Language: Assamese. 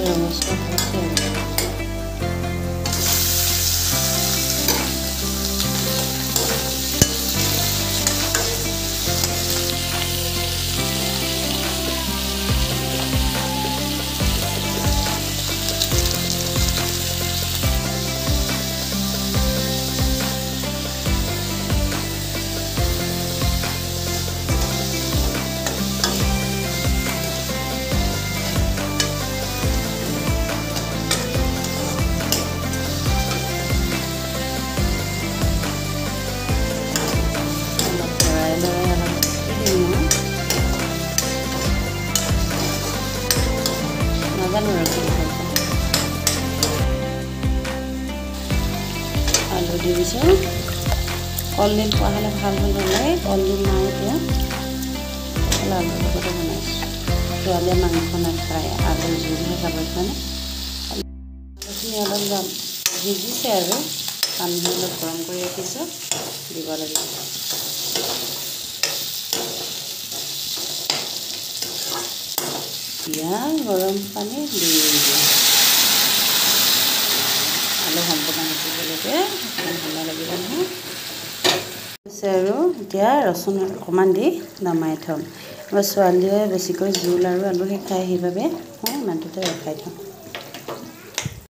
ৰঙচুৱা হৈছে আৰু আলু দি দিছোঁ কলডিল পোৱা হ'লে ভাল হ'ল হ'লে কলডিল নাই এতিয়া আলুৰ লগতে বনাইছোঁ ছোৱালীয়ে মাংস নাখায় আলু জোলহে খাব কাৰণে আলুখিনি অলপ ভিজিছে আৰু পানী অলপ গৰম কৰি ৰাখিছোঁ দিব লাগিব এতিয়া গৰম পানী দি দিওঁ আলু সম্পূৰ্ণ সিজিবলৈকে সময় লাগিব নহয় আৰু এতিয়া ৰচুন অকণমান দি নমাই থ'ম আমাৰ ছোৱালীয়ে বেছিকৈ জোল আৰু আলুহে খায় সেইবাবে মই ইমানটোতে ৰখাই থ'ম